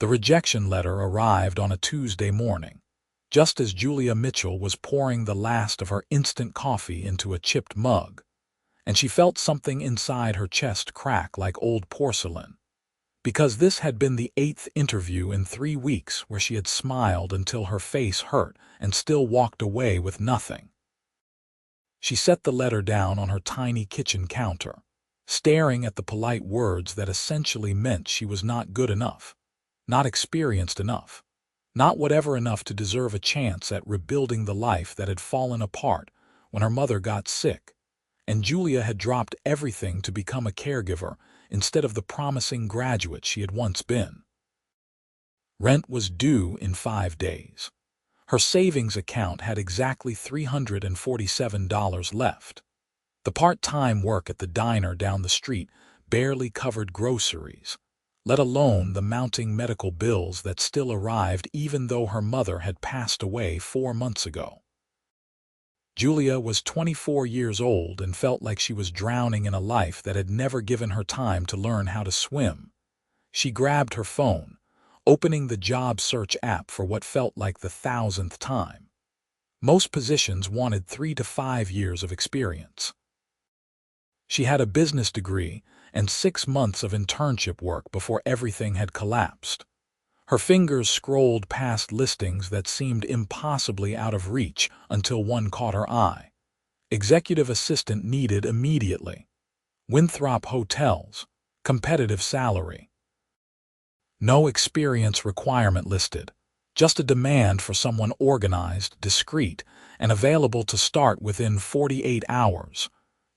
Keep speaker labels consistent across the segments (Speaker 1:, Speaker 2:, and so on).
Speaker 1: The rejection letter arrived on a Tuesday morning, just as Julia Mitchell was pouring the last of her instant coffee into a chipped mug, and she felt something inside her chest crack like old porcelain, because this had been the 8th interview in 3 weeks where she had smiled until her face hurt and still walked away with nothing. She set the letter down on her tiny kitchen counter, staring at the polite words that essentially meant she was not good enough, not experienced enough, not whatever enough to deserve a chance at rebuilding the life that had fallen apart when her mother got sick, and Julia had dropped everything to become a caregiver instead of the promising graduate she had once been. Rent was due in 5 days. Her savings account had exactly $347 left. The part-time work at the diner down the street barely covered groceries, let alone the mounting medical bills that still arrived even though her mother had passed away 4 months ago. Julia was 24 years old and felt like she was drowning in a life that had never given her time to learn how to swim. She grabbed her phone, opening the job search app for what felt like the 1,000th time. Most positions wanted 3 to 5 years of experience. She had a business degree and 6 months of internship work before everything had collapsed. Her fingers scrolled past listings that seemed impossibly out of reach until one caught her eye. Executive assistant needed immediately. Winthrop Hotels. Competitive salary. No experience requirement listed. Just a demand for someone organized, discreet, and available to start within 48 hours.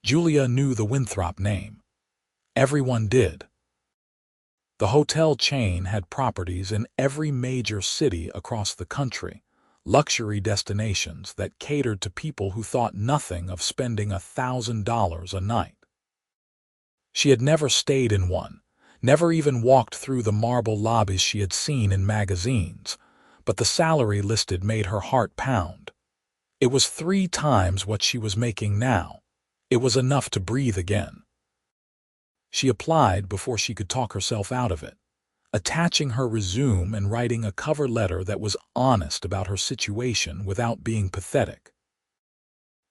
Speaker 1: Julia knew the Winthrop name. Everyone did. The hotel chain had properties in every major city across the country, luxury destinations that catered to people who thought nothing of spending $1,000 a night. She had never stayed in one, never even walked through the marble lobbies she had seen in magazines, but the salary listed made her heart pound. It was 3 times what she was making now. It was enough to breathe again. She applied before she could talk herself out of it, attaching her resume and writing a cover letter that was honest about her situation without being pathetic.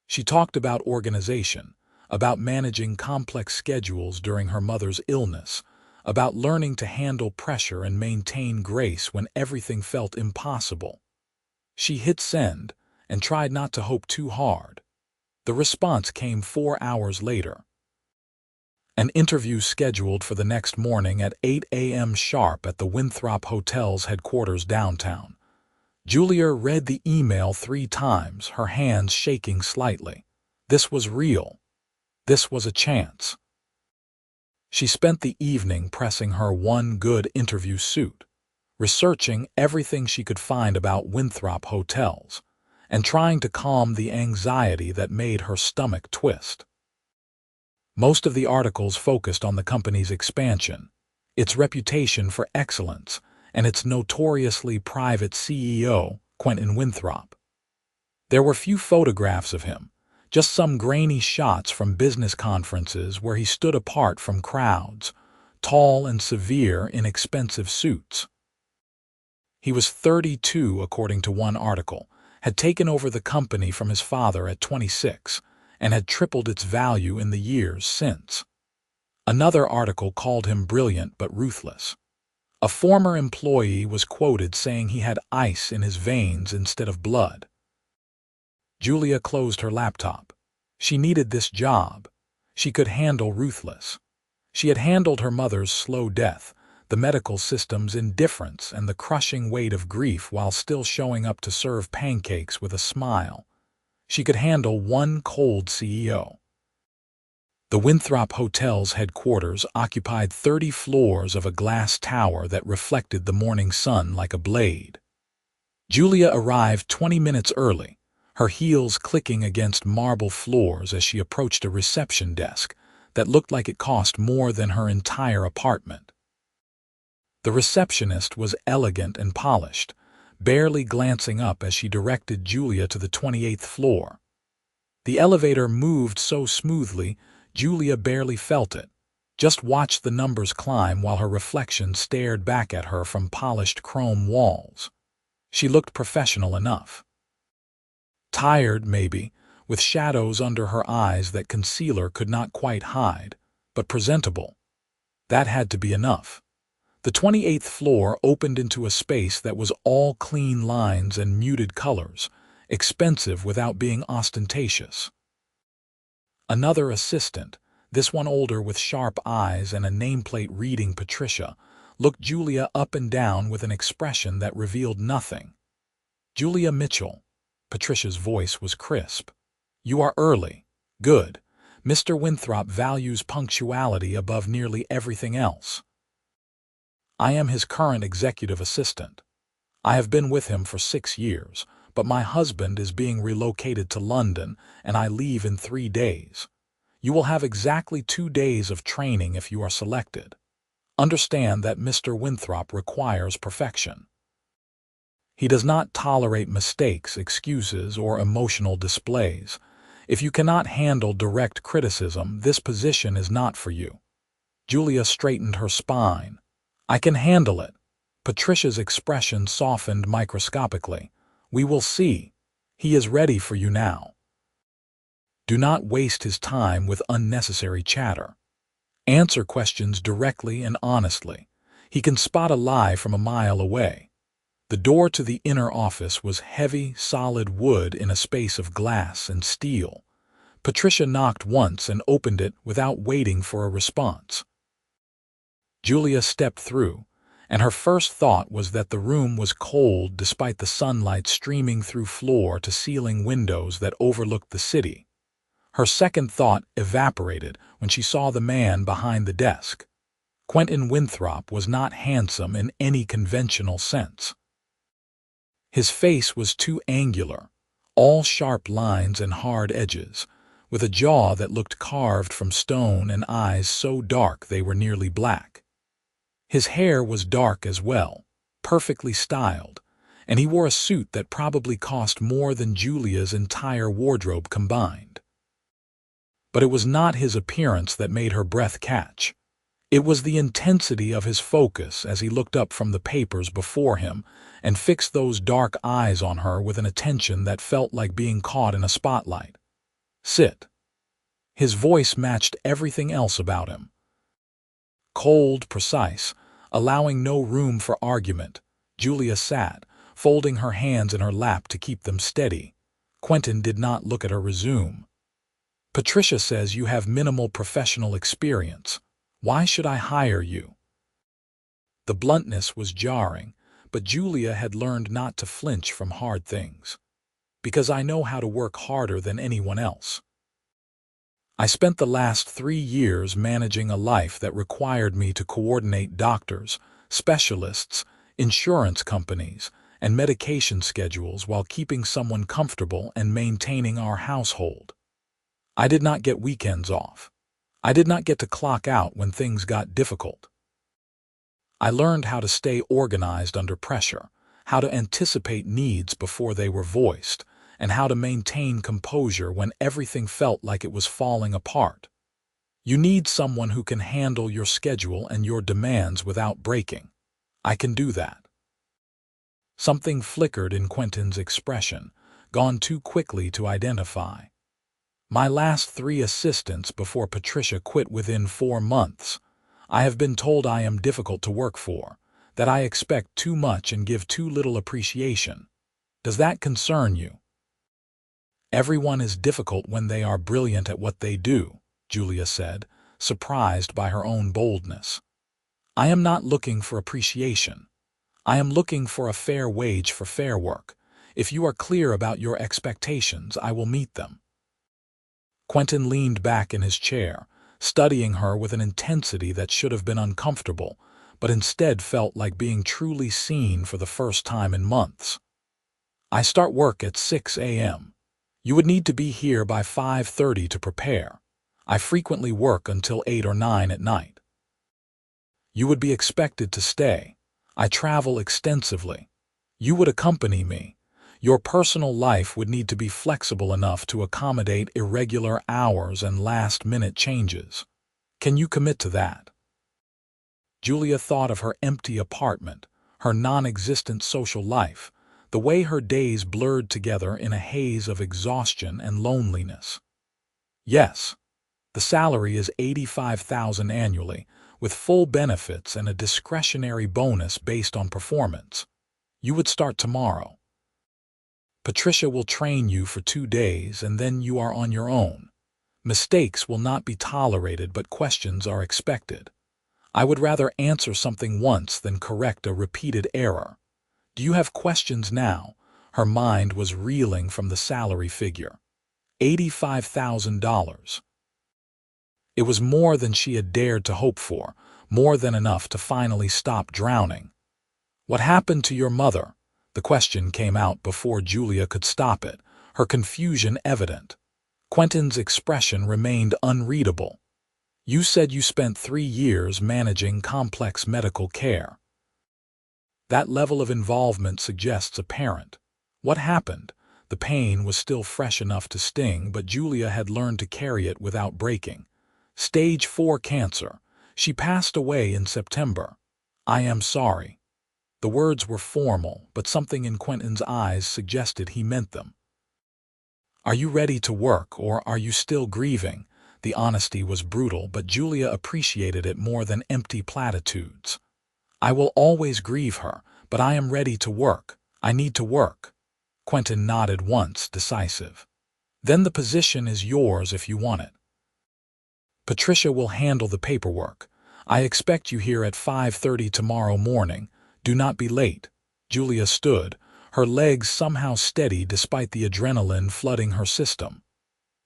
Speaker 1: She talked about organization, about managing complex schedules during her mother's illness, about learning to handle pressure and maintain grace when everything felt impossible. She hit send and tried not to hope too hard. The response came 4 hours later. An interview scheduled for the next morning at 8 a.m. sharp at the Winthrop Hotel's headquarters downtown. Julia read the email 3 times, her hands shaking slightly. This was real. This was a chance. She spent the evening pressing her one good interview suit, researching everything she could find about Winthrop Hotels, and trying to calm the anxiety that made her stomach twist. Most of the articles focused on the company's expansion, its reputation for excellence, and its notoriously private CEO, Quentin Winthrop. There were few photographs of him, just some grainy shots from business conferences where he stood apart from crowds, tall and severe in expensive suits. He was 32, according to one article, had taken over the company from his father at 26, and had tripled its value in the years since. Another article called him brilliant but ruthless. A former employee was quoted saying he had ice in his veins instead of blood. Julia closed her laptop. She needed this job. She could handle ruthless. She had handled her mother's slow death, the medical system's indifference, and the crushing weight of grief while still showing up to serve pancakes with a smile. She could handle one cold CEO. The Winthrop Hotel's headquarters occupied 30 floors of a glass tower that reflected the morning sun like a blade. Julia arrived 20 minutes early, her heels clicking against marble floors as she approached a reception desk that looked like it cost more than her entire apartment. The receptionist was elegant and polished, barely glancing up as she directed Julia to the 28th floor. The elevator moved so smoothly, Julia barely felt it, Just watched the numbers climb while her reflection stared back at her from polished chrome walls. She looked professional enough. Tired, maybe, with shadows under her eyes that concealer could not quite hide, but presentable. That had to be enough. The 28th floor opened into a space that was all clean lines and muted colors, expensive without being ostentatious. Another assistant, this one older with sharp eyes and a nameplate reading Patricia, looked Julia up and down with an expression that revealed nothing. "Julia Mitchell." Patricia's voice was crisp. "You are early. Good. Mr. Winthrop values punctuality above nearly everything else. I am his current executive assistant. I have been with him for 6 years, but my husband is being relocated to London and I leave in 3 days. You will have exactly 2 days of training if you are selected. Understand that Mr. Winthrop requires perfection. He does not tolerate mistakes, excuses, or emotional displays. If you cannot handle direct criticism, this position is not for you." Julia straightened her spine. "I can handle it." Patricia's expression softened microscopically. "We will see. He is ready for you now. Do not waste his time with unnecessary chatter. Answer questions directly and honestly. He can spot a lie from a mile away." The door to the inner office was heavy, solid wood in a space of glass and steel. Patricia knocked once and opened it without waiting for a response. Julia stepped through, and her first thought was that the room was cold despite the sunlight streaming through floor-to-ceiling windows that overlooked the city. Her second thought evaporated when she saw the man behind the desk. Quentin Winthrop was not handsome in any conventional sense. His face was too angular, all sharp lines and hard edges, with a jaw that looked carved from stone and eyes so dark they were nearly black. His hair was dark as well, perfectly styled, and he wore a suit that probably cost more than Julia's entire wardrobe combined. But it was not his appearance that made her breath catch. It was the intensity of his focus as he looked up from the papers before him and fixed those dark eyes on her with an attention that felt like being caught in a spotlight. "Sit." His voice matched everything else about him. Cold, precise, allowing no room for argument, Julia sat, folding her hands in her lap to keep them steady. Quentin did not look at her resume. "Patricia says you have minimal professional experience. Why should I hire you?" The bluntness was jarring, but Julia had learned not to flinch from hard things. "Because I know how to work harder than anyone else. I spent the last 3 years managing a life that required me to coordinate doctors, specialists, insurance companies, and medication schedules while keeping someone comfortable and maintaining our household. I did not get weekends off. I did not get to clock out when things got difficult. I learned how to stay organized under pressure, how to anticipate needs before they were voiced, and how to maintain composure when everything felt like it was falling apart. You need someone who can handle your schedule and your demands without breaking. I can do that." Something flickered in Quentin's expression, gone too quickly to identify. "My last 3 assistants before Patricia quit within 4 months. I have been told I am difficult to work for, that I expect too much and give too little appreciation. Does that concern you?" "Everyone is difficult when they are brilliant at what they do," Julia said, surprised by her own boldness. "I am not looking for appreciation. I am looking for a fair wage for fair work. If you are clear about your expectations, I will meet them." Quentin leaned back in his chair, studying her with an intensity that should have been uncomfortable, but instead felt like being truly seen for the first time in months. "I start work at 6 a.m. You would need to be here by 5:30 to prepare. I frequently work until 8 or 9 at night. You would be expected to stay. I travel extensively. You would accompany me. Your personal life would need to be flexible enough to accommodate irregular hours and last-minute changes. Can you commit to that? Julia thought of her empty apartment, her non-existent social life, the way her days blurred together in a haze of exhaustion and loneliness. Yes, the salary is $85,000 annually, with full benefits and a discretionary bonus based on performance. You would start tomorrow. Patricia will train you for 2 days and then you are on your own. Mistakes will not be tolerated, but questions are expected. I would rather answer something once than correct a repeated error. Do you have questions now? Her mind was reeling from the salary figure. $85,000. It was more than she had dared to hope for, more than enough to finally stop drowning. What happened to your mother? The question came out before Julia could stop it, her confusion evident. Quentin's expression remained unreadable. You said you spent 3 years managing complex medical care. That level of involvement suggests a parent. What happened? The pain was still fresh enough to sting, but Julia had learned to carry it without breaking. Stage 4 cancer. She passed away in September. I am sorry. The words were formal, but something in Quentin's eyes suggested he meant them. Are you ready to work, or are you still grieving? The honesty was brutal, but Julia appreciated it more than empty platitudes. I will always grieve her, but I am ready to work. I need to work. Quentin nodded once, decisive. Then the position is yours if you want it. Patricia will handle the paperwork. I expect you here at 5:30 tomorrow morning. Do not be late. Julia stood, her legs somehow steady despite the adrenaline flooding her system.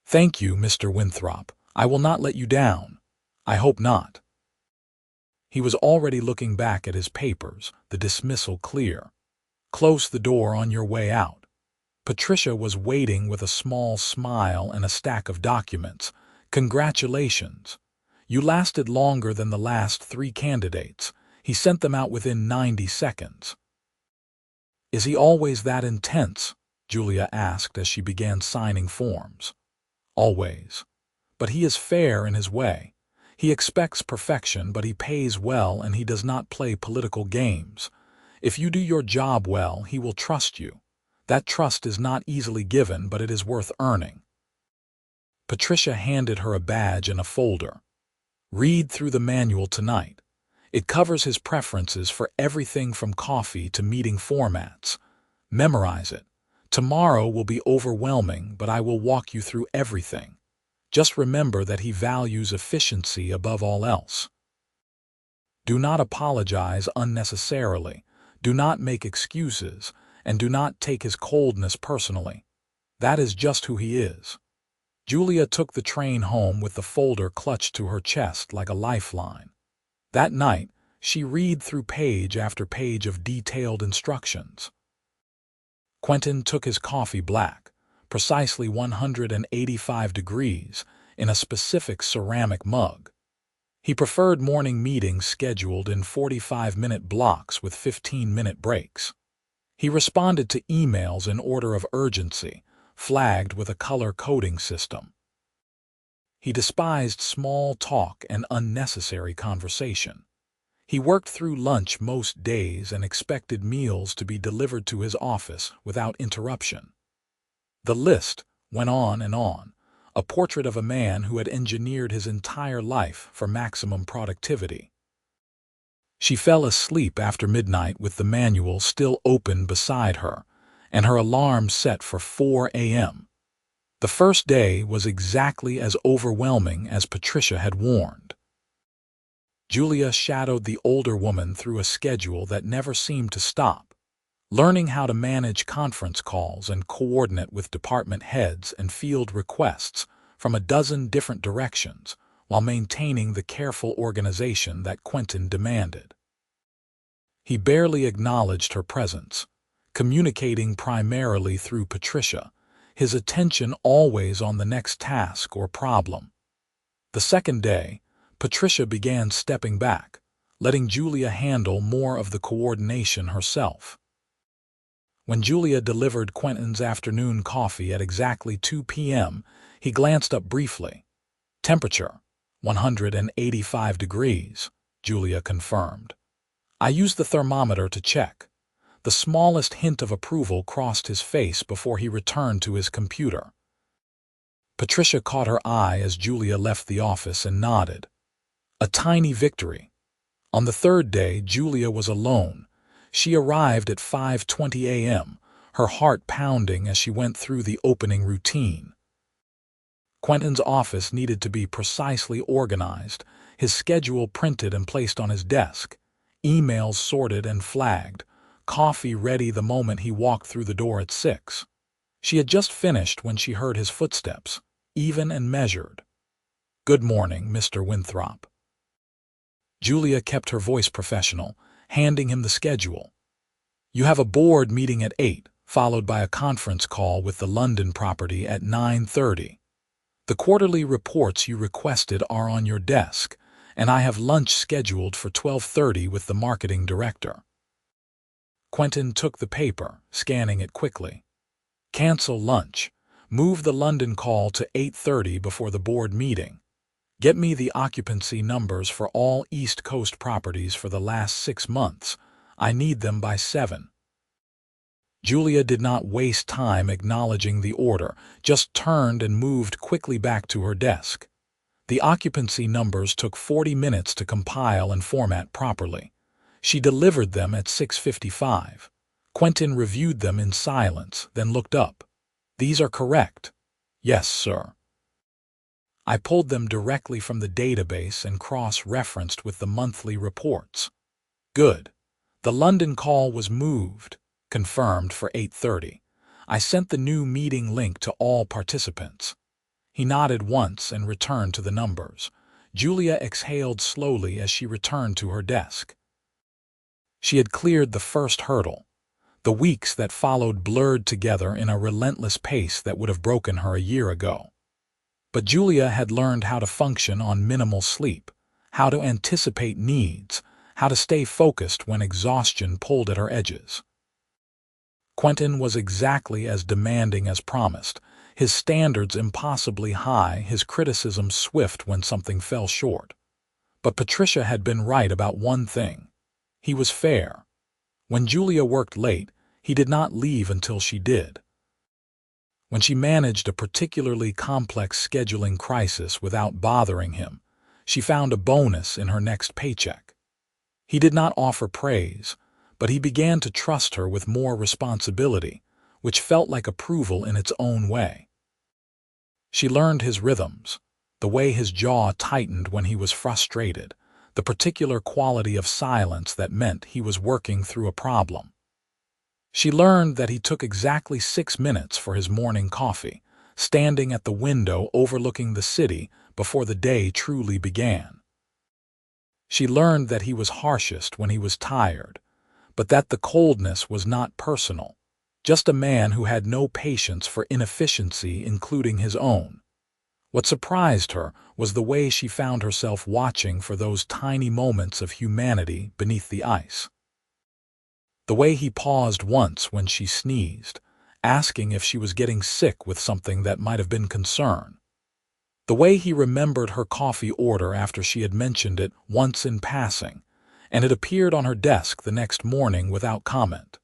Speaker 1: Thank you, Mr. Winthrop. I will not let you down. I hope not. He was already looking back at his papers, the dismissal clear. Close the door on your way out. Patricia was waiting with a small smile and a stack of documents. Congratulations. You lasted longer than the last 3 candidates. He sent them out within 90 seconds. Is he always that intense? Julia asked as she began signing forms. Always. But he is fair in his way. He expects perfection, but he pays well and he does not play political games. If you do your job well, he will trust you. That trust is not easily given, but it is worth earning. Patricia handed her a badge and a folder. Read through the manual tonight. It covers his preferences for everything from coffee to meeting formats. Memorize it. Tomorrow will be overwhelming, but I will walk you through everything. Just remember that he values efficiency above all else. Do not apologize unnecessarily. Do not make excuses, and do not take his coldness personally. That is just who he is. Julia took the train home with the folder clutched to her chest like a lifeline. That night, she read through page after page of detailed instructions. Quentin took his coffee black, precisely 185 degrees, in a specific ceramic mug. He preferred morning meetings scheduled in 45-minute blocks with 15-minute breaks. He responded to emails in order of urgency, flagged with a color coding system. He despised small talk and unnecessary conversation. He worked through lunch most days and expected meals to be delivered to his office without interruption. The list went on and on, a portrait of a man who had engineered his entire life for maximum productivity. She fell asleep after midnight with the manual still open beside her, and her alarm set for 4 a.m. The first day was exactly as overwhelming as Patricia had warned. Julia shadowed the older woman through a schedule that never seemed to stop, learning how to manage conference calls and coordinate with department heads and field requests from a dozen different directions while maintaining the careful organization that Quentin demanded. He barely acknowledged her presence, communicating primarily through Patricia, his attention always on the next task or problem. The second day, Patricia began stepping back, letting Julia handle more of the coordination herself. When Julia delivered Quentin's afternoon coffee at exactly 2 p.m., he glanced up briefly. Temperature, 185 degrees, Julia confirmed. I used the thermometer to check. The smallest hint of approval crossed his face before he returned to his computer. Patricia caught her eye as Julia left the office and nodded. A tiny victory. On the third day, Julia was alone. She arrived at 5:20 a.m., her heart pounding as she went through the opening routine. Quentin's office needed to be precisely organized, his schedule printed and placed on his desk, emails sorted and flagged, coffee ready the moment he walked through the door at 6. She had just finished when she heard his footsteps, even and measured. "Good morning, Mr. Winthrop." Julia kept her voice professional, handing him the schedule. "You have a board meeting at 8, followed by a conference call with the London property at 9:30. The quarterly reports you requested are on your desk, and I have lunch scheduled for 12:30 with the marketing director." Quentin took the paper, scanning it quickly. "Cancel lunch. Move the London call to 8:30 before the board meeting. Get me the occupancy numbers for all East Coast properties for the last 6 months. I need them by 7. Julia did not waste time acknowledging the order, just turned and moved quickly back to her desk. The occupancy numbers took 40 minutes to compile and format properly. She delivered them at 6:55. Quentin reviewed them in silence, then looked up. "These are correct." "Yes, sir." "I pulled them directly from the database and cross-referenced with the monthly reports." "Good. The London call was moved, confirmed for 8:30. I sent the new meeting link to all participants." He nodded once and returned to the numbers. Julia exhaled slowly as she returned to her desk. She had cleared the first hurdle. The weeks that followed blurred together in a relentless pace that would have broken her a year ago. But Julia had learned how to function on minimal sleep, how to anticipate needs, how to stay focused when exhaustion pulled at her edges. Quentin was exactly as demanding as promised, his standards impossibly high, his criticism swift when something fell short. But Patricia had been right about one thing. He was fair. When Julia worked late, he did not leave until she did. When she managed a particularly complex scheduling crisis without bothering him, she found a bonus in her next paycheck. He did not offer praise, but he began to trust her with more responsibility, which felt like approval in its own way. She learned his rhythms, the way his jaw tightened when he was frustrated, the particular quality of silence that meant he was working through a problem. She learned that he took exactly 6 minutes for his morning coffee, standing at the window overlooking the city before the day truly began. She learned that he was harshest when he was tired, but that the coldness was not personal, just a man who had no patience for inefficiency, including his own. What surprised her was the way she found herself watching for those tiny moments of humanity beneath the ice. The way he paused once when she sneezed, asking if she was getting sick with something that might have been concern. The way he remembered her coffee order after she had mentioned it once in passing, and it appeared on her desk the next morning without comment.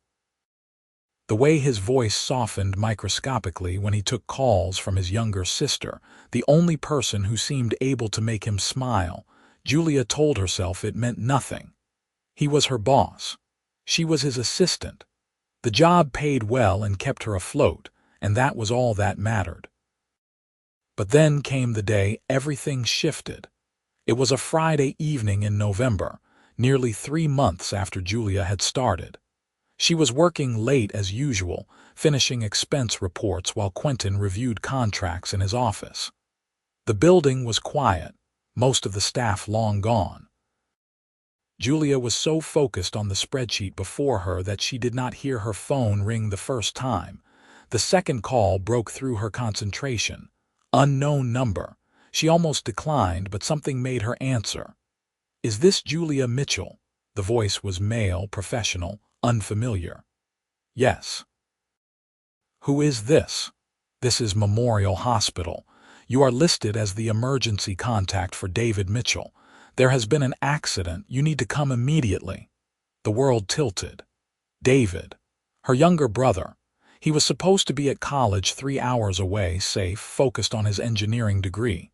Speaker 1: The way his voice softened microscopically when he took calls from his younger sister, the only person who seemed able to make him smile. Julia told herself it meant nothing. He was her boss. She was his assistant. The job paid well and kept her afloat, and that was all that mattered. But then came the day everything shifted. It was a Friday evening in November, nearly 3 months after Julia had started. She was working late as usual, finishing expense reports while Quentin reviewed contracts in his office. The building was quiet, most of the staff long gone. Julia was so focused on the spreadsheet before her that she did not hear her phone ring the first time. The second call broke through her concentration. Unknown number. She almost declined, but something made her answer. "Is this Julia Mitchell?" The voice was male, professional, unfamiliar. "Yes." "Who is this?" "This is Memorial Hospital. You are listed as the emergency contact for David Mitchell. There has been an accident. You need to come immediately." The world tilted. David, her younger brother. He was supposed to be at college 3 hours away, safe, focused on his engineering degree.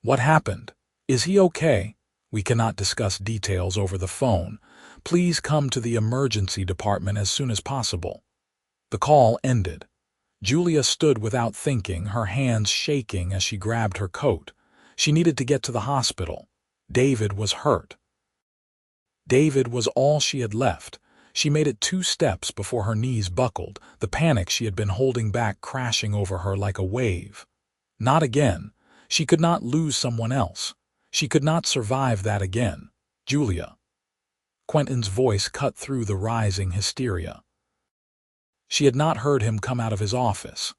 Speaker 1: "What happened? Is he okay?" "We cannot discuss details over the phone. Please come to the emergency department as soon as possible." The call ended. Julia stood without thinking, her hands shaking as she grabbed her coat. She needed to get to the hospital. David was hurt. David was all she had left. She made it 2 steps before her knees buckled, the panic she had been holding back crashing over her like a wave. Not again. She could not lose someone else. She could not survive that again. "Julia." Quentin's voice cut through the rising hysteria. She had not heard him come out of his office.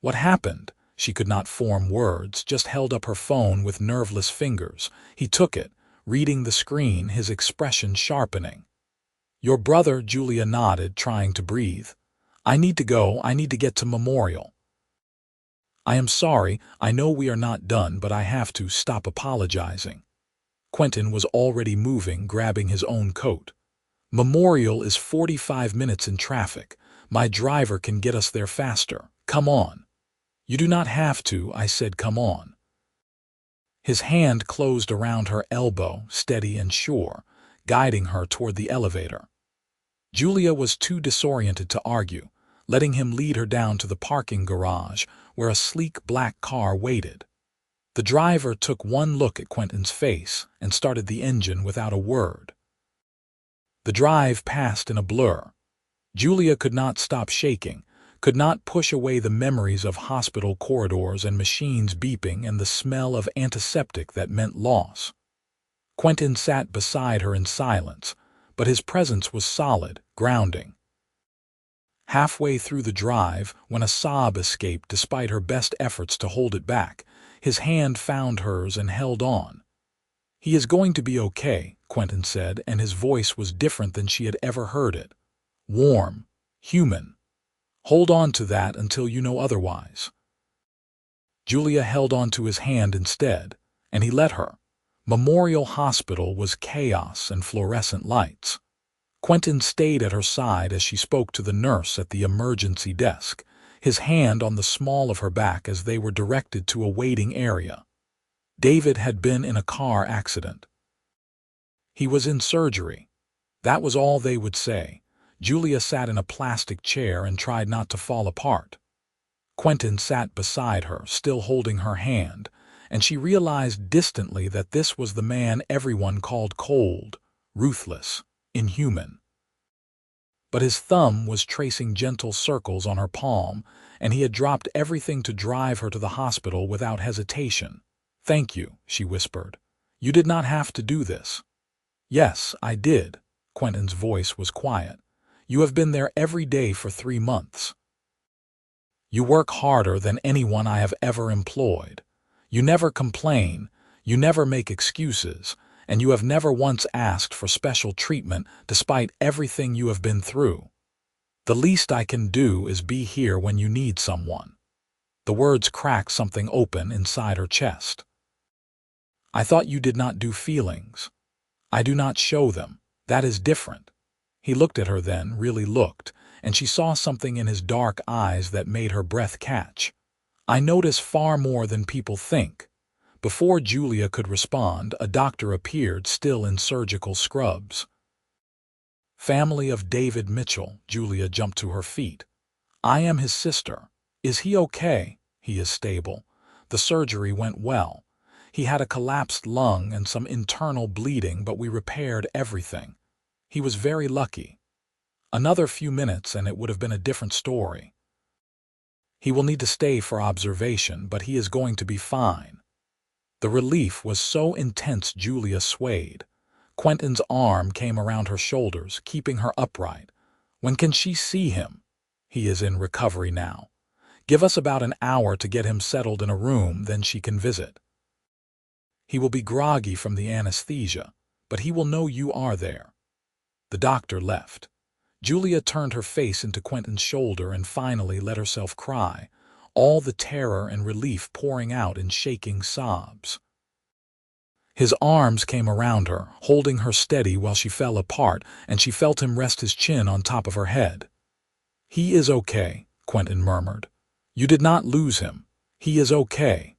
Speaker 1: What happened? She could not form words, just held up her phone with nerveless fingers. He took it, reading the screen, his expression sharpening. "Your brother," Julia nodded, trying to breathe. "I need to go. I need to get to Memorial." "I am sorry. I know we are not done, but I have to stop apologizing." Quentin was already moving, grabbing his own coat. "Memorial is 45 minutes in traffic. My driver can get us there faster. Come on." "You do not have to," I said, "come on." His hand closed around her elbow, steady and sure, guiding her toward the elevator. Julia was too disoriented to argue, letting him lead her down to the parking garage, where a sleek black car waited. The driver took one look at Quentin's face and started the engine without a word. The drive passed in a blur. Julia could not stop shaking, could not push away the memories of hospital corridors and machines beeping and the smell of antiseptic that meant loss. Quentin sat beside her in silence, but his presence was solid, grounding. Halfway through the drive, when a sob escaped despite her best efforts to hold it back, his hand found hers and held on. "He is going to be okay," Quentin said, and his voice was different than she had ever heard it. Warm, human. "Hold on to that until you know otherwise." Julia held on to his hand instead, and he let her. Memorial Hospital was chaos and fluorescent lights. Quentin stayed at her side as she spoke to the nurse at the emergency desk, his hand on the small of her back as they were directed to a waiting area. David had been in a car accident. He was in surgery. That was all they would say. Julia sat in a plastic chair and tried not to fall apart. Quentin sat beside her, still holding her hand, and she realized distantly that this was the man everyone called cold, ruthless, inhuman. But his thumb was tracing gentle circles on her palm, and he had dropped everything to drive her to the hospital without hesitation. "Thank you," she whispered. "You did not have to do this." "Yes, I did." Quentin's voice was quiet. "You have been there every day for 3 months. You work harder than anyone I have ever employed. You never complain, you never make excuses, and you have never once asked for special treatment despite everything you have been through. The least I can do is be here when you need someone." The words cracked something open inside her chest. "I thought you did not do feelings." "I do not show them. That is different." He looked at her then, really looked, and she saw something in his dark eyes that made her breath catch. "I notice far more than people think." Before Julia could respond, a doctor appeared, still in surgical scrubs. "Family of David Mitchell." Julia jumped to her feet. "I am his sister. Is he okay?" "He is stable. The surgery went well. He had a collapsed lung and some internal bleeding, but we repaired everything. He was very lucky. Another few minutes and it would have been a different story. He will need to stay for observation, but he is going to be fine." The relief was so intense Julia swayed. Quentin's arm came around her shoulders, keeping her upright. "When can she see him?" "He is in recovery now. Give us about an hour to get him settled in a room, then she can visit. He will be groggy from the anesthesia, but he will know you are there." The doctor left. Julia turned her face into Quentin's shoulder and finally let herself cry, all the terror and relief pouring out in shaking sobs. His arms came around her, holding her steady while she fell apart, and she felt him rest his chin on top of her head. "He is okay," Quentin murmured. "You did not lose him. He is okay."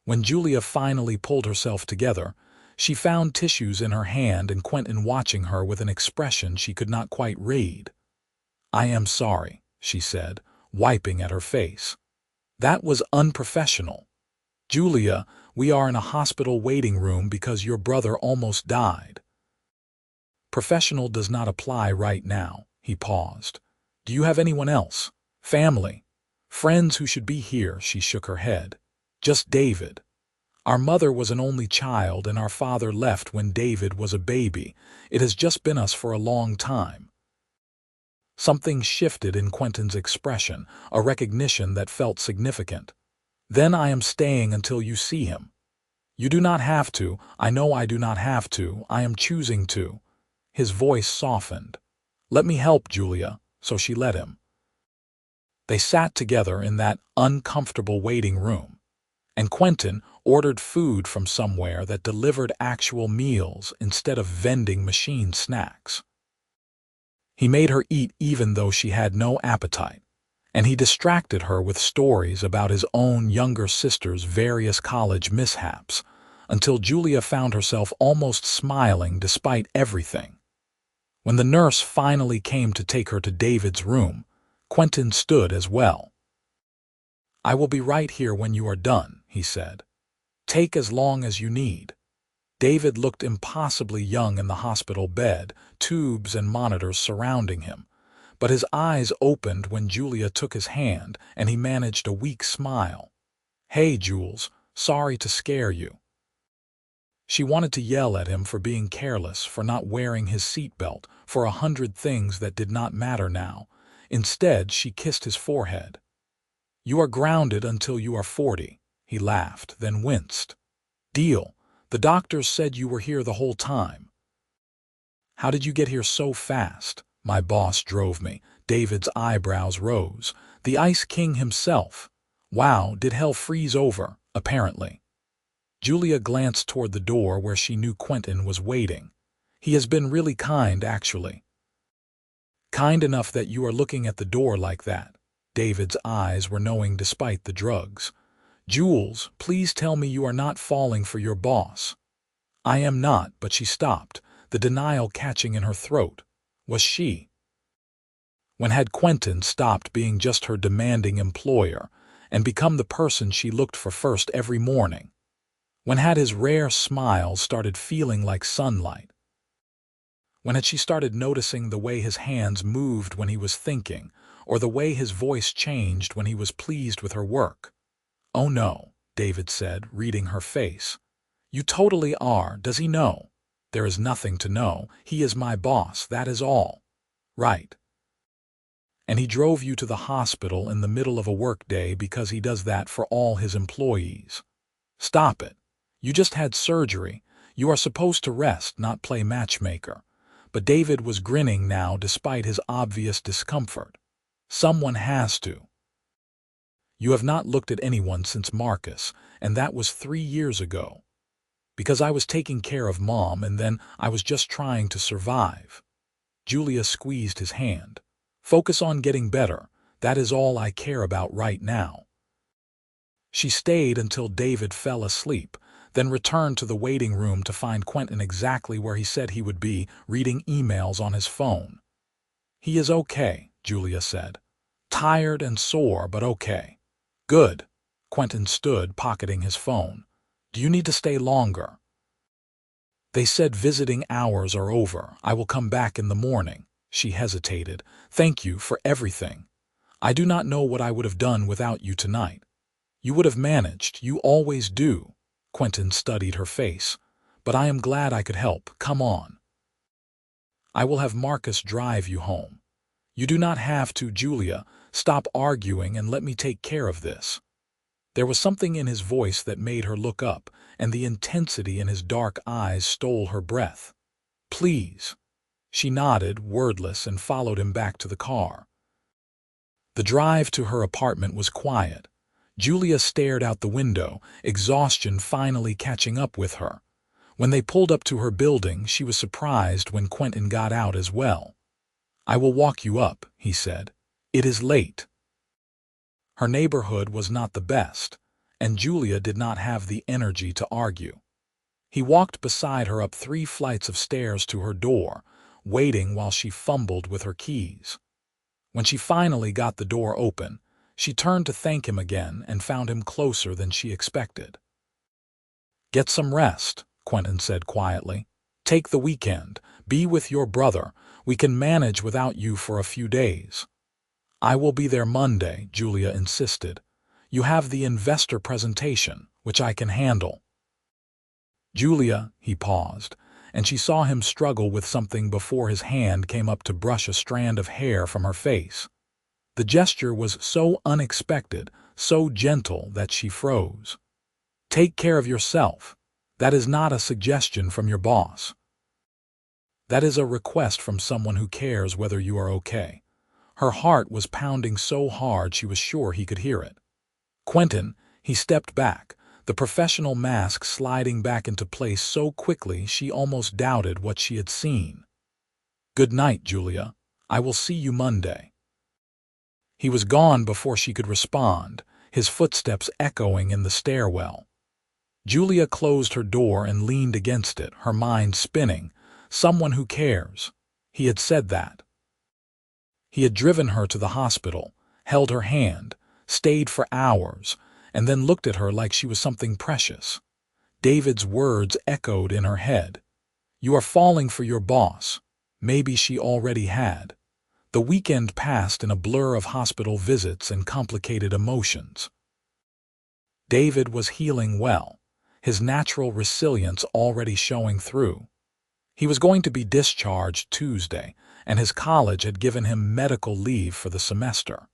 Speaker 1: When Julia finally pulled herself together, she found tissues in her hand and Quentin watching her with an expression she could not quite read. "I am sorry," she said, wiping at her face. "That was unprofessional. Julia, we are in a hospital waiting room because your brother almost died." "Professional does not apply right now," he paused. "Do you have anyone else? Family? Friends who should be here?" She shook her head. "Just David. Our mother was an only child and our father left when David was a baby. It has just been us for a long time." Something shifted in Quentin's expression, a recognition that felt significant. "Then I am staying until you see him." "You do not have to. I know I do not have to. I am choosing to." His voice softened. "Let me help, Julia." So she let him. They sat together in that uncomfortable waiting room, and Quentin ordered food from somewhere that delivered actual meals instead of vending machine snacks. He made her eat even though she had no appetite, and he distracted her with stories about his own younger sister's various college mishaps, until Julia found herself almost smiling despite everything. When the nurse finally came to take her to David's room, Quentin stood as well. "I will be right here when you are done," he said. "Take as long as you need." David looked impossibly young in the hospital bed, tubes and monitors surrounding him, but his eyes opened when Julia took his hand and he managed a weak smile. "Hey, Jules, sorry to scare you." She wanted to yell at him for being careless, for not wearing his seatbelt, for 100 things that did not matter now. Instead, she kissed his forehead. "You are grounded until you are 40. He laughed, then winced. "Deal. The doctors said you were here the whole time." "How did you get here so fast?" "My boss drove me." David's eyebrows rose. "The Ice King himself. Wow, did hell freeze over?" "Apparently." Julia glanced toward the door where she knew Quentin was waiting. "He has been really kind, actually." "Kind enough that you are looking at the door like that." David's eyes were knowing despite the drugs. "Jules, please tell me you are not falling for your boss." "I am not," but she stopped, the denial catching in her throat. Was she? When had Quentin stopped being just her demanding employer and become the person she looked for first every morning? When had his rare smile started feeling like sunlight? When had she started noticing the way his hands moved when he was thinking, or the way his voice changed when he was pleased with her work? "Oh no," David said, reading her face. "You totally are. Does he know?" "There is nothing to know. He is my boss, that is all." "Right. And he drove you to the hospital in the middle of a workday because he does that for all his employees." "Stop it. You just had surgery. You are supposed to rest, not play matchmaker." But David was grinning now despite his obvious discomfort. "Someone has to. You have not looked at anyone since Marcus, and that was 3 years ago. Because I was taking care of Mom, and then I was just trying to survive." Julia squeezed his hand. "Focus on getting better. That is all I care about right now." She stayed until David fell asleep, then returned to the waiting room to find Quentin exactly where he said he would be, reading emails on his phone. "He is okay," Julia said. "Tired and sore, but okay." "Good." Quentin stood, pocketing his phone. "Do you need to stay longer?" "They said visiting hours are over. I will come back in the morning." She hesitated. "Thank you for everything. I do not know what I would have done without you tonight." "You would have managed. You always do." Quentin studied her face. "But I am glad I could help. Come on. I will have Marcus drive you home." "You do not have to, Julia. Stop arguing and let me take care of this." There was something in his voice that made her look up, and the intensity in his dark eyes stole her breath. "Please." She nodded, wordless, and followed him back to the car. The drive to her apartment was quiet. Julia stared out the window, exhaustion finally catching up with her. When they pulled up to her building, she was surprised when Quentin got out as well. "I will walk you up," he said. "It is late." Her neighborhood was not the best, and Julia did not have the energy to argue. He walked beside her up 3 flights of stairs to her door, waiting while she fumbled with her keys. When she finally got the door open, she turned to thank him again and found him closer than she expected. "Get some rest," Quentin said quietly. "Take the weekend. Be with your brother. We can manage without you for a few days." "I will be there Monday," Julia insisted. "You have the investor presentation, which I can handle." "Julia," he paused, and she saw him struggle with something before his hand came up to brush a strand of hair from her face. The gesture was so unexpected, so gentle that she froze. "Take care of yourself. That is not a suggestion from your boss. That is a request from someone who cares whether you are okay." Her heart was pounding so hard she was sure he could hear it. "Quentin," he stepped back, the professional mask sliding back into place so quickly she almost doubted what she had seen. "Good night, Julia. I will see you Monday." He was gone before she could respond, his footsteps echoing in the stairwell. Julia closed her door and leaned against it, her mind spinning. Someone who cares. He had said that. He had driven her to the hospital, held her hand, stayed for hours, and then looked at her like she was something precious. David's words echoed in her head. "You are falling for your boss." Maybe she already had. The weekend passed in a blur of hospital visits and complicated emotions. David was healing well, his natural resilience already showing through. He was going to be discharged Tuesday, and his college had given him medical leave for the semester.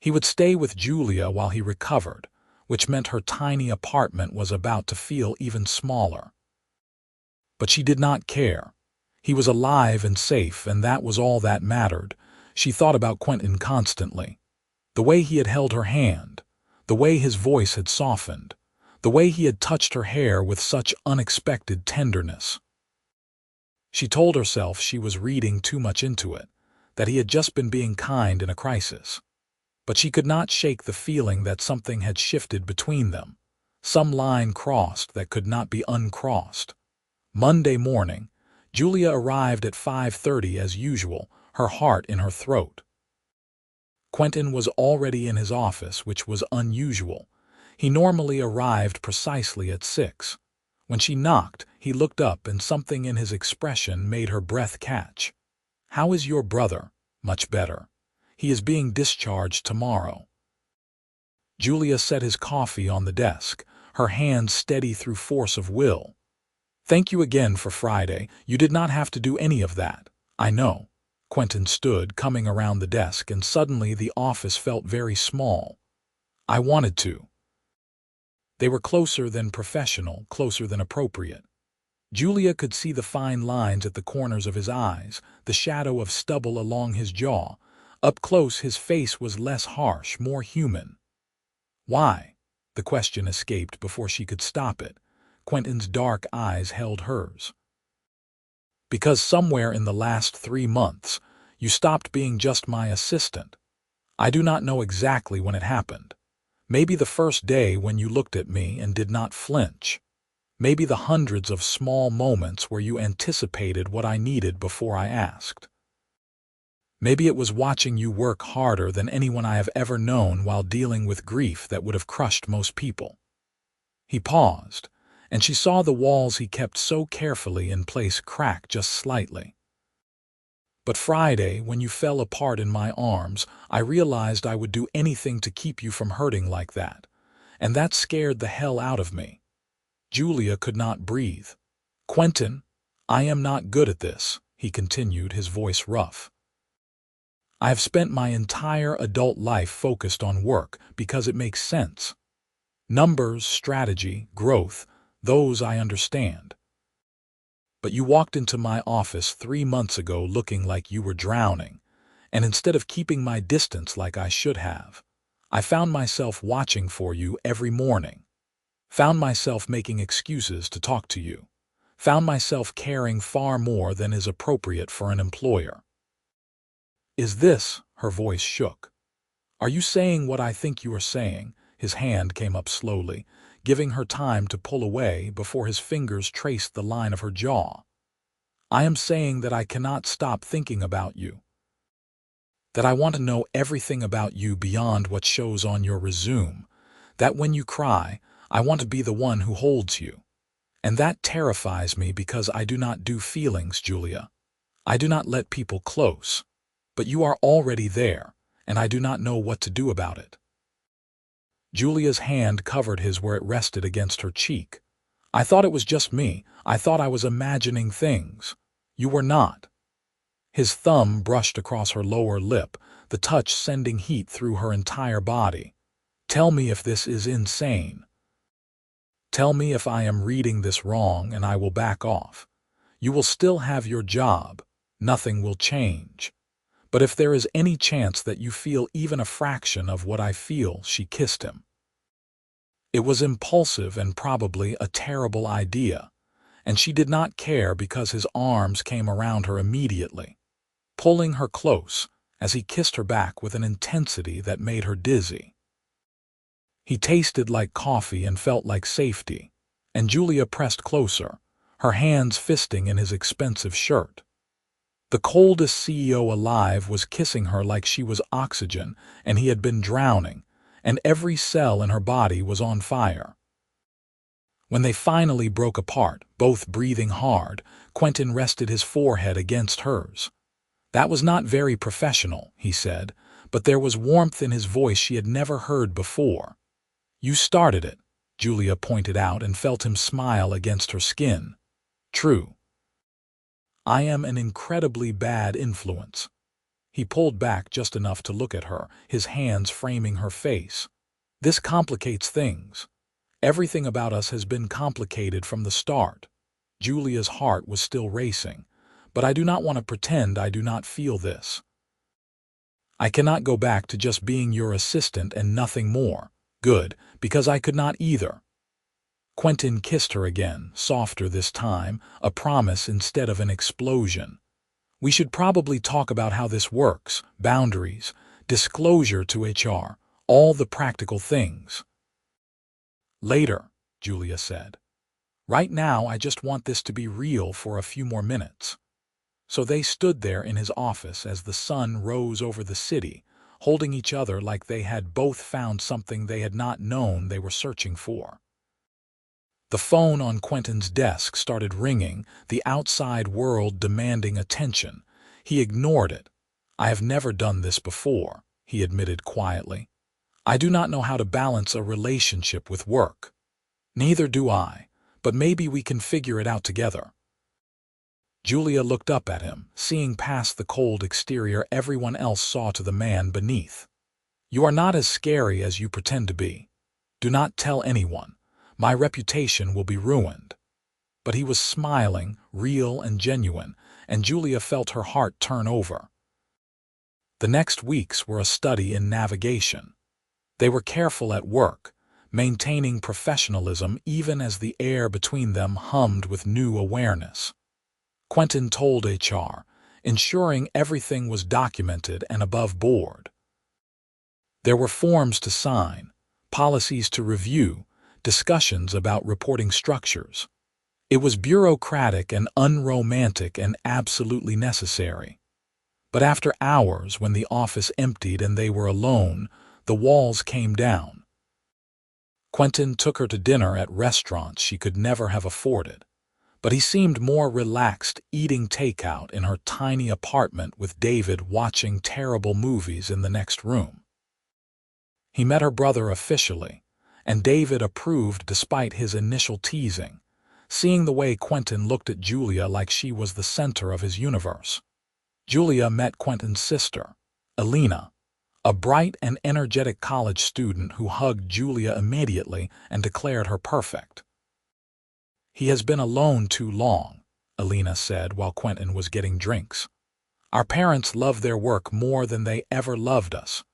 Speaker 1: He would stay with Julia while he recovered, which meant her tiny apartment was about to feel even smaller. But she did not care. He was alive and safe, and that was all that mattered. She thought about Quentin constantly. The way he had held her hand, the way his voice had softened, the way he had touched her hair with such unexpected tenderness. She told herself she was reading too much into it, that he had just been being kind in a crisis. But she could not shake the feeling that something had shifted between them, some line crossed that could not be uncrossed. Monday morning, Julia arrived at 5:30 as usual, her heart in her throat. Quentin was already in his office, which was unusual. He normally arrived precisely at 6. When she knocked, he looked up and something in his expression made her breath catch. "How is your brother?" "Much better. He is being discharged tomorrow." Julia set his coffee on the desk, her hand steady through force of will. "Thank you again for Friday. You did not have to do any of that." "I know." Quentin stood, coming around the desk, and suddenly the office felt very small. "I wanted to." They were closer than professional, closer than appropriate. Julia could see the fine lines at the corners of his eyes, the shadow of stubble along his jaw. Up close, his face was less harsh, more human. "Why?" The question escaped before she could stop it. Quentin's dark eyes held hers. "Because somewhere in the last 3 months, you stopped being just my assistant. I do not know exactly when it happened. Maybe the first day when you looked at me and did not flinch. Maybe the hundreds of small moments where you anticipated what I needed before I asked. Maybe it was watching you work harder than anyone I have ever known while dealing with grief that would have crushed most people." He paused, and she saw the walls he kept so carefully in place crack just slightly. "But Friday, when you fell apart in my arms, I realized I would do anything to keep you from hurting like that, and that scared the hell out of me." Julia could not breathe. "Quentin, I am not good at this," he continued, his voice rough. "I have spent my entire adult life focused on work because it makes sense. Numbers, strategy, growth, those I understand. But you walked into my office 3 months ago looking like you were drowning, and instead of keeping my distance like I should have, I found myself watching for you every morning, found myself making excuses to talk to you, found myself caring far more than is appropriate for an employer. Is this, her voice shook. Are you saying what I think you are saying? His hand came up slowly, giving her time to pull away before his fingers traced the line of her jaw. I am saying that I cannot stop thinking about you, that I want to know everything about you beyond what shows on your resume, that when you cry, I want to be the one who holds you. And that terrifies me because I do not do feelings, Julia. I do not let people close. But you are already there, and I do not know what to do about it. Julia's hand covered his where it rested against her cheek. I thought it was just me. I thought I was imagining things. You were not. His thumb brushed across her lower lip, the touch sending heat through her entire body. Tell me if this is insane. Tell me if I am reading this wrong and I will back off. You will still have your job. Nothing will change. But if there is any chance that you feel even a fraction of what I feel, she kissed him. It was impulsive and probably a terrible idea, and she did not care because his arms came around her immediately, pulling her close as he kissed her back with an intensity that made her dizzy. He tasted like coffee and felt like safety, and Julia pressed closer, her hands fisting in his expensive shirt. The coldest CEO alive was kissing her like she was oxygen and he had been drowning, and every cell in her body was on fire. When they finally broke apart, both breathing hard, Quentin rested his forehead against hers. That was not very professional, he said, but there was warmth in his voice she had never heard before. You started it, Julia pointed out and felt him smile against her skin. True. I am an incredibly bad influence. He pulled back just enough to look at her, his hands framing her face. This complicates things. Everything about us has been complicated from the start. Julia's heart was still racing, but I do not want to pretend I do not feel this. I cannot go back to just being your assistant and nothing more. Good, because I could not either. Quentin kissed her again, softer this time, a promise instead of an explosion. We should probably talk about how this works, boundaries, disclosure to HR, all the practical things. Later, Julia said. Right now, I just want this to be real for a few more minutes. So they stood there in his office as the sun rose over the city, holding each other like they had both found something they had not known they were searching for. The phone on Quentin's desk started ringing, the outside world demanding attention. He ignored it. I have never done this before, he admitted quietly. I do not know how to balance a relationship with work. Neither do I, but maybe we can figure it out together. Julia looked up at him, seeing past the cold exterior everyone else saw to the man beneath. You are not as scary as you pretend to be. Do not tell anyone. My reputation will be ruined. But he was smiling, real and genuine, and Julia felt her heart turn over. The next weeks were a study in navigation. They were careful at work, maintaining professionalism even as the air between them hummed with new awareness. Quentin told HR, ensuring everything was documented and above board. There were forms to sign, policies to review, discussions about reporting structures. It was bureaucratic and unromantic and absolutely necessary. But after hours, when the office emptied and they were alone, the walls came down. Quentin took her to dinner at restaurants she could never have afforded, but he seemed more relaxed eating takeout in her tiny apartment with David watching terrible movies in the next room. He met her brother officially, and David approved despite his initial teasing, seeing the way Quentin looked at Julia like she was the center of his universe. Julia met Quentin's sister, Elena, a bright and energetic college student who hugged Julia immediately and declared her perfect. He has been alone too long, Elena said while Quentin was getting drinks. Our parents love their work more than they ever loved us.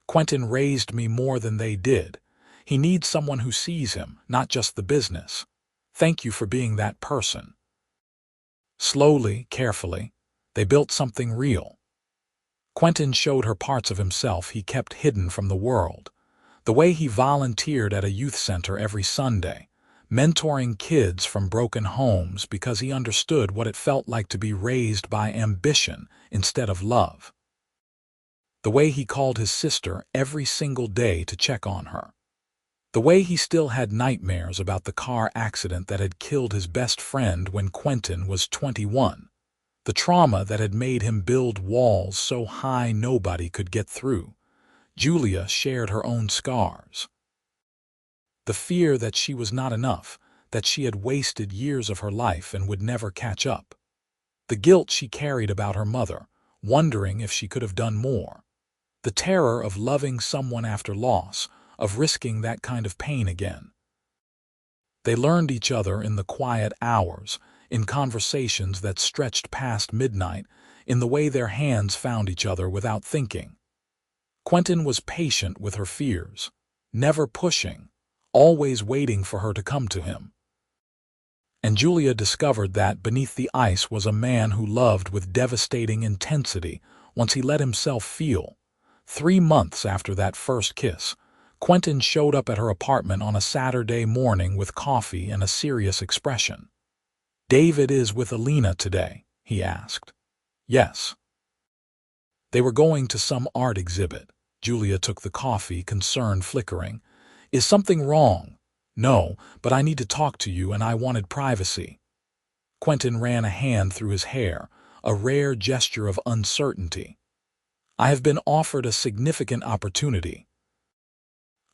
Speaker 1: Quentin raised me more than they did. He needs someone who sees him, not just the business. Thank you for being that person. Slowly, carefully, they built something real. Quentin showed her parts of himself he kept hidden from the world. The way he volunteered at a youth center every Sunday, mentoring kids from broken homes because he understood what it felt like to be raised by ambition instead of love. The way he called his sister every single day to check on her. The way he still had nightmares about the car accident that had killed his best friend when Quentin was 21. The trauma that had made him build walls so high nobody could get through. Julia shared her own scars. The fear that she was not enough, that she had wasted years of her life and would never catch up. The guilt she carried about her mother, wondering if she could have done more. The terror of loving someone after loss, of risking that kind of pain again. They learned each other in the quiet hours, in conversations that stretched past midnight, in the way their hands found each other without thinking. Quentin was patient with her fears, never pushing, always waiting for her to come to him. And Julia discovered that beneath the ice was a man who loved with devastating intensity once he let himself feel. 3 months after that first kiss, Quentin showed up at her apartment on a Saturday morning with coffee and a serious expression. "David is with Alina today," he asked. "Yes." They were going to some art exhibit. Julia took the coffee, concern flickering. "Is something wrong?" "No, but I need to talk to you and I wanted privacy." Quentin ran a hand through his hair, a rare gesture of uncertainty. "I have been offered a significant opportunity.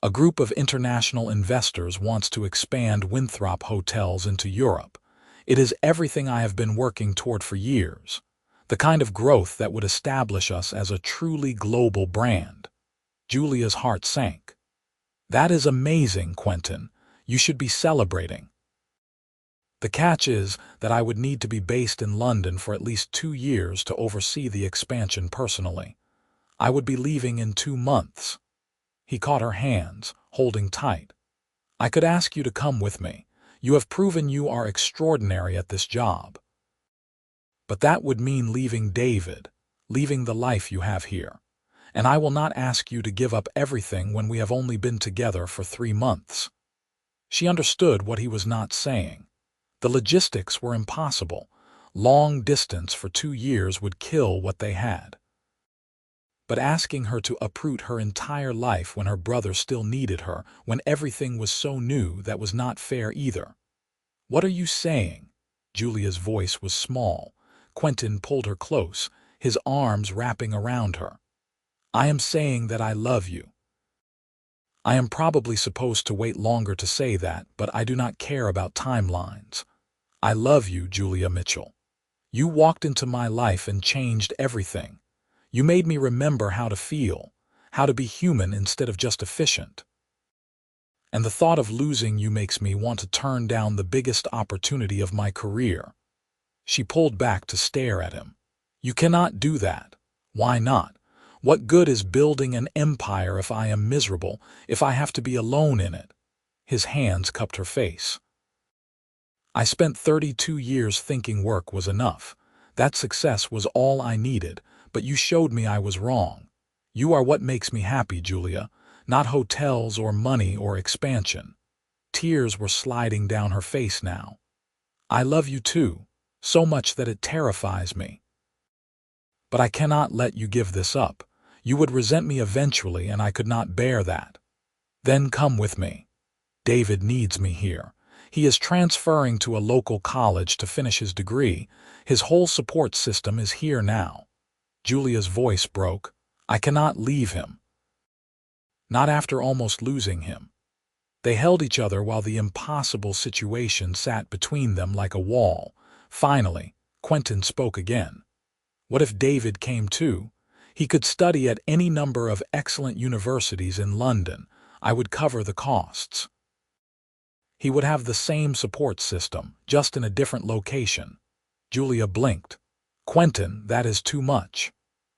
Speaker 1: A group of international investors wants to expand Winthrop hotels into Europe. It is everything I have been working toward for years. The kind of growth that would establish us as a truly global brand." Julia's heart sank. "That is amazing, Quentin. You should be celebrating." "The catch is that I would need to be based in London for at least 2 years to oversee the expansion personally. I would be leaving in 2 months. He caught her hands, holding tight. "I could ask you to come with me. You have proven you are extraordinary at this job. But that would mean leaving David, leaving the life you have here. And I will not ask you to give up everything when we have only been together for 3 months. She understood what he was not saying. The logistics were impossible. Long distance for 2 years would kill what they had. But asking her to uproot her entire life when her brother still needed her, when everything was so new, that was not fair either. "What are you saying?" Julia's voice was small. Quentin pulled her close, his arms wrapping around her. "I am saying that I love you. I am probably supposed to wait longer to say that, but I do not care about timelines. I love you, Julia Mitchell. You walked into my life and changed everything. You made me remember how to feel, how to be human instead of just efficient. And the thought of losing you makes me want to turn down the biggest opportunity of my career." She pulled back to stare at him. "You cannot do that. Why not? What good is building an empire if I am miserable, if I have to be alone in it?" His hands cupped her face. "I spent 32 years thinking work was enough. That success was all I needed, but you showed me I was wrong. You are what makes me happy, Julia, not hotels or money or expansion." Tears were sliding down her face now. "I love you too, so much that it terrifies me. But I cannot let you give this up. You would resent me eventually and I could not bear that. Then come with me. David needs me here. He is transferring to a local college to finish his degree. His whole support system is here now." Julia's voice broke. "I cannot leave him. Not after almost losing him." They held each other while the impossible situation sat between them like a wall. Finally, Quentin spoke again. "What if David came too? He could study at any number of excellent universities in London. I would cover the costs. He would have the same support system, just in a different location." Julia blinked. Quentin, that is too much.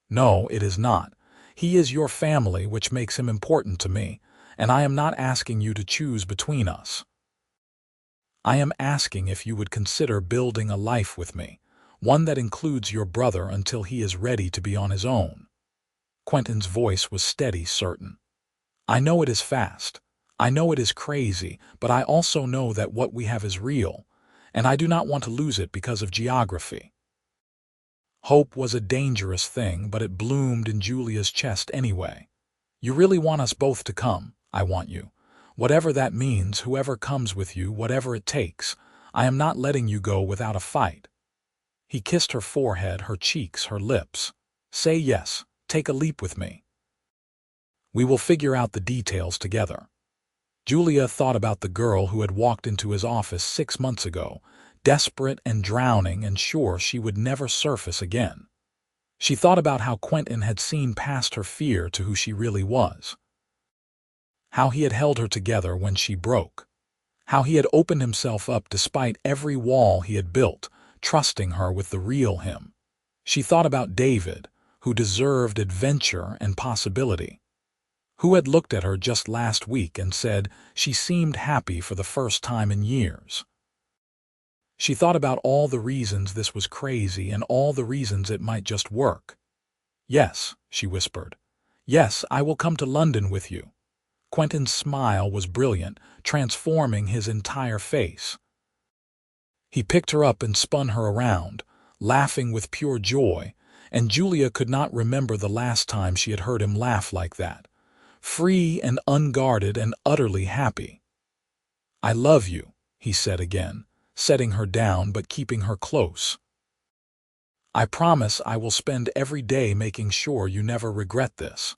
Speaker 1: No, it is not. He is your family, which makes him important to me, and I am not asking you to choose between us. I am asking if you would consider building a life with me, one that includes your brother until he is ready to be on his own. Quentin's voice was steady, certain. I know it is fast. I know it is crazy, but I also know that what we have is real, and I do not want to lose it because of geography. Hope was a dangerous thing, but it bloomed in Julia's chest anyway. You really want us both to come. I want you. Whatever that means, whoever comes with you, whatever it takes, I am not letting you go without a fight. He kissed her forehead, her cheeks, her lips. Say yes. Take a leap with me. We will figure out the details together. Julia thought about the girl who had walked into his office 6 months ago, desperate and drowning and sure she would never surface again. She thought about how Quentin had seen past her fear to who she really was. How he had held her together when she broke. How he had opened himself up despite every wall he had built, trusting her with the real him. She thought about David, who deserved adventure and possibility. Who had looked at her just last week and said she seemed happy for the first time in years. She thought about all the reasons this was crazy and all the reasons it might just work. Yes, she whispered. Yes, I will come to London with you. Quentin's smile was brilliant, transforming his entire face. He picked her up and spun her around, laughing with pure joy, and Julia could not remember the last time she had heard him laugh like that. Free and unguarded and utterly happy. I love you, he said again, setting her down but keeping her close. I promise I will spend every day making sure you never regret this.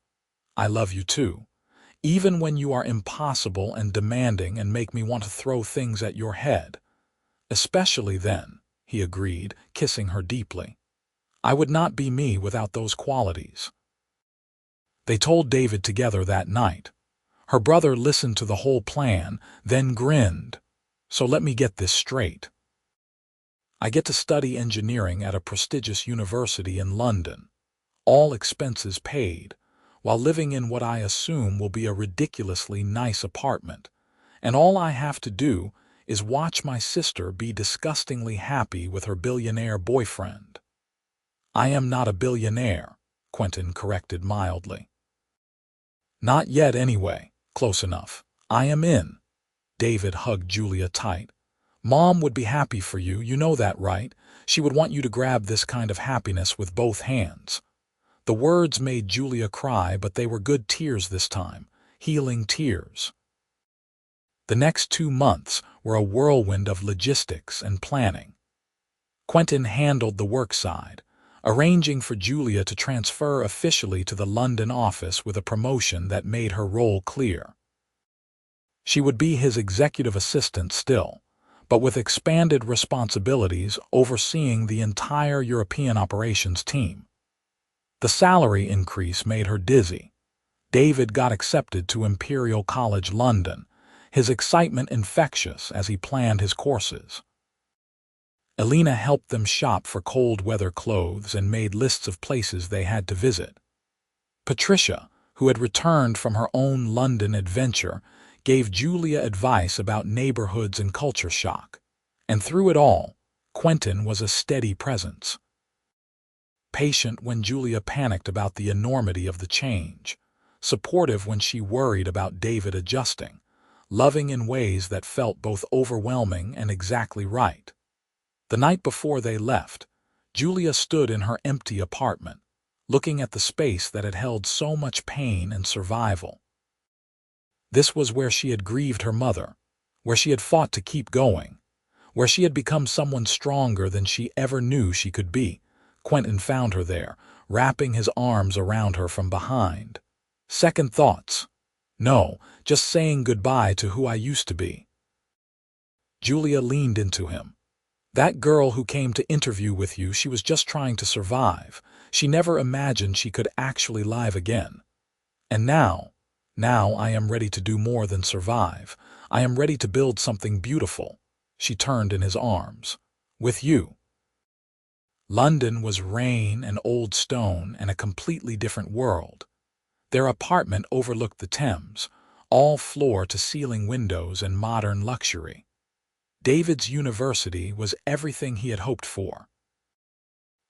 Speaker 1: I love you too, even when you are impossible and demanding and make me want to throw things at your head. Especially then, he agreed, kissing her deeply. I would not be me without those qualities. They told David together that night. Her brother listened to the whole plan, then grinned. So let me get this straight. I get to study engineering at a prestigious university in London, all expenses paid, while living in what I assume will be a ridiculously nice apartment, and all I have to do is watch my sister be disgustingly happy with her billionaire boyfriend. I am not a billionaire, Quentin corrected mildly. Not yet anyway. Close enough. I am in. David hugged Julia tight. Mom would be happy for you, you know that, right? She would want you to grab this kind of happiness with both hands. The words made Julia cry, but they were good tears this time, healing tears. The next 2 months were a whirlwind of logistics and planning. Quentin handled the work side, arranging for Julia to transfer officially to the London office with a promotion that made her role clear. She would be his executive assistant still, but with expanded responsibilities overseeing the entire European operations team. The salary increase made her dizzy. David got accepted to Imperial College London, his excitement infectious as he planned his courses. Elena helped them shop for cold weather clothes and made lists of places they had to visit. Patricia, who had returned from her own London adventure, gave Julia advice about neighborhoods and culture shock. And through it all, Quentin was a steady presence. Patient when Julia panicked about the enormity of the change, supportive when she worried about David adjusting, loving in ways that felt both overwhelming and exactly right. The night before they left, Julia stood in her empty apartment, looking at the space that had held so much pain and survival. This was where she had grieved her mother, where she had fought to keep going, where she had become someone stronger than she ever knew she could be. Quentin found her there, wrapping his arms around her from behind. Second thoughts. No, just saying goodbye to who I used to be. Julia leaned into him. That girl who came to interview with you, she was just trying to survive. She never imagined she could actually live again. And now I am ready to do more than survive. I am ready to build something beautiful. She turned in his arms. With you. London was rain and old stone and a completely different world. Their apartment overlooked the Thames, all floor-to-ceiling windows and modern luxury. David's university was everything he had hoped for.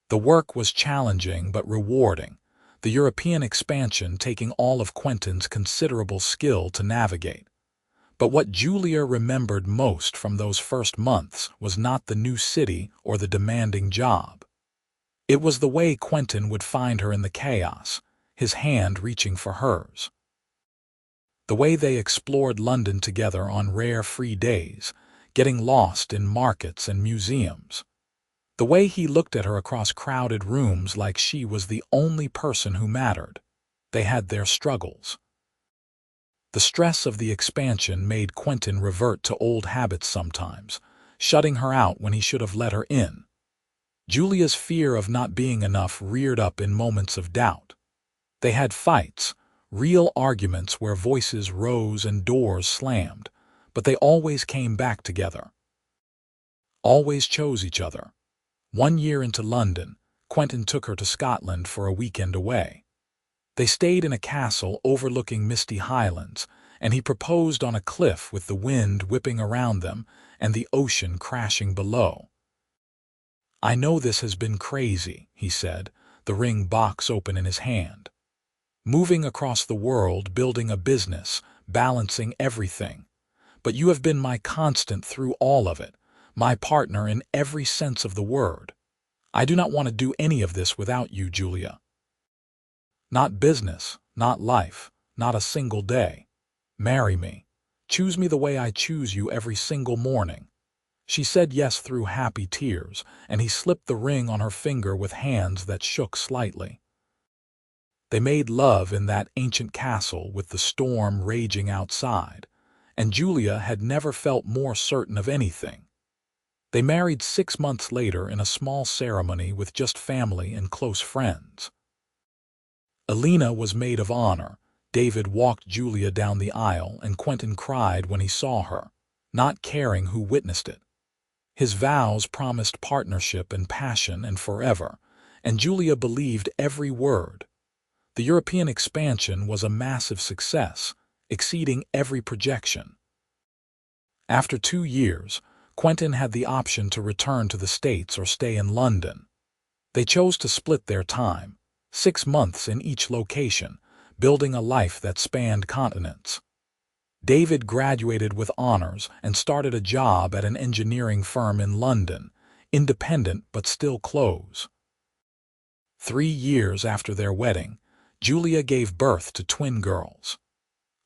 Speaker 1: The work was challenging but rewarding, the European expansion taking all of Quentin's considerable skill to navigate. But what Julia remembered most from those first months was not the new city or the demanding job. It was the way Quentin would find her in the chaos, his hand reaching for hers. The way they explored London together on rare free days, getting lost in markets and museums. The way he looked at her across crowded rooms like she was the only person who mattered. They had their struggles. The stress of the expansion made Quentin revert to old habits sometimes, shutting her out when he should have let her in. Julia's fear of not being enough reared up in moments of doubt. They had fights, real arguments where voices rose and doors slammed, but they always came back together. Always chose each other. 1 year into London, Quentin took her to Scotland for a weekend away. They stayed in a castle overlooking misty highlands, and he proposed on a cliff with the wind whipping around them and the ocean crashing below. "I know this has been crazy," he said, the ring box open in his hand. "Moving across the world, building a business, balancing everything. But you have been my constant through all of it, my partner in every sense of the word. I do not want to do any of this without you, Julia. Not business, not life, not a single day. Marry me. Choose me the way I choose you every single morning." She said yes through happy tears, and he slipped the ring on her finger with hands that shook slightly. They made love in that ancient castle with the storm raging outside, and Julia had never felt more certain of anything. They married 6 months later in a small ceremony with just family and close friends. Alina was maid of honor. David walked Julia down the aisle, and Quentin cried when he saw her, not caring who witnessed it. His vows promised partnership and passion and forever, and Julia believed every word. The European expansion was a massive success, exceeding every projection. After 2 years, Quentin had the option to return to the States or stay in London. They chose to split their time, 6 months in each location, building a life that spanned continents. David graduated with honors and started a job at an engineering firm in London, independent but still close. 3 years after their wedding, Julia gave birth to twin girls.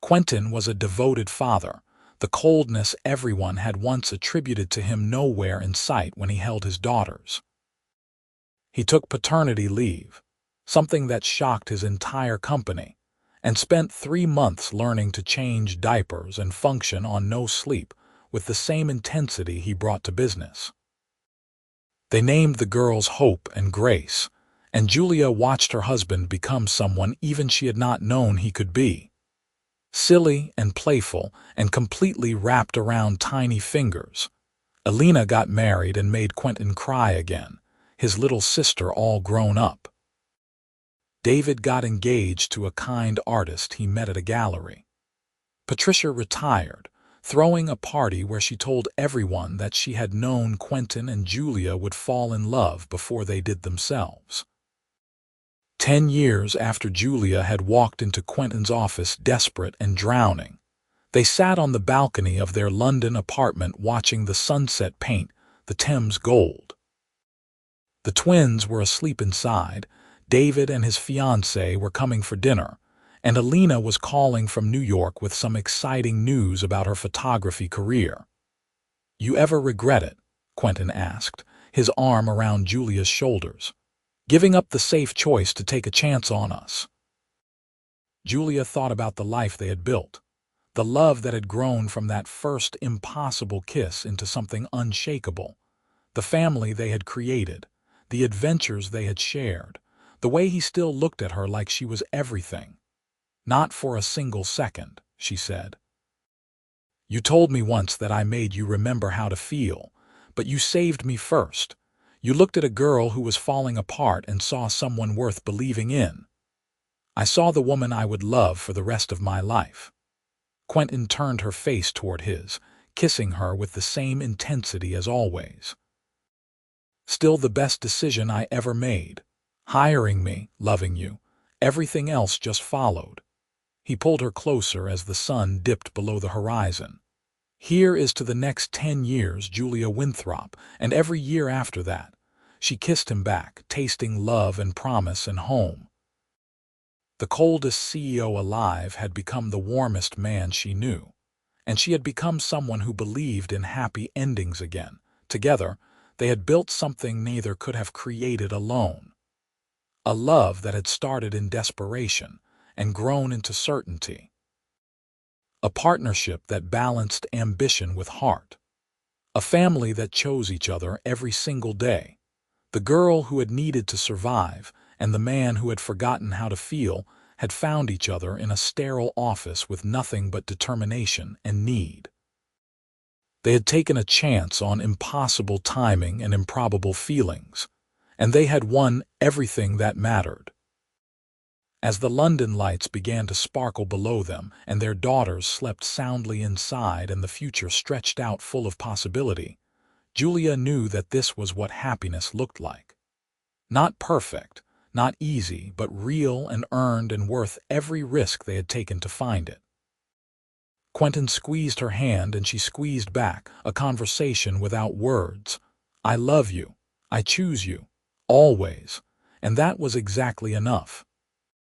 Speaker 1: Quentin was a devoted father, the coldness everyone had once attributed to him nowhere in sight when he held his daughters. He took paternity leave, something that shocked his entire company, and spent 3 months learning to change diapers and function on no sleep with the same intensity he brought to business. They named the girls Hope and Grace, and Julia watched her husband become someone even she had not known he could be. Silly and playful and completely wrapped around tiny fingers. Alina got married and made Quentin cry again, his little sister all grown up. David got engaged to a kind artist he met at a gallery. Patricia retired, throwing a party where she told everyone that she had known Quentin and Julia would fall in love before they did themselves. 10 years after Julia had walked into Quentin's office desperate and drowning, they sat on the balcony of their London apartment watching the sunset paint the Thames gold. The twins were asleep inside. David and his fiancée were coming for dinner, and Alina was calling from New York with some exciting news about her photography career. "You ever regret it?" Quentin asked, his arm around Julia's shoulders. "Giving up the safe choice to take a chance on us?" Julia thought about the life they had built, the love that had grown from that first impossible kiss into something unshakable, the family they had created, the adventures they had shared, the way he still looked at her like she was everything. "Not for a single second," she said. "You told me once that I made you remember how to feel, but you saved me first. You looked at a girl who was falling apart and saw someone worth believing in. I saw the woman I would love for the rest of my life." Quentin turned her face toward his, kissing her with the same intensity as always. "Still the best decision I ever made. Hiring me, loving you. Everything else just followed." He pulled her closer as the sun dipped below the horizon. "Here is to the next 10 years, Julia Winthrop, and every year after that." She kissed him back, tasting love and promise and home. The coldest CEO alive had become the warmest man she knew, and she had become someone who believed in happy endings again. Together, they had built something neither could have created alone. A love that had started in desperation and grown into certainty. A partnership that balanced ambition with heart. A family that chose each other every single day. The girl who had needed to survive and the man who had forgotten how to feel had found each other in a sterile office with nothing but determination and need. They had taken a chance on impossible timing and improbable feelings, and they had won everything that mattered. As the London lights began to sparkle below them and their daughters slept soundly inside and the future stretched out full of possibility, Julia knew that this was what happiness looked like. Not perfect, not easy, but real and earned and worth every risk they had taken to find it. Quentin squeezed her hand and she squeezed back, a conversation without words. "I love you. I choose you. Always." And that was exactly enough.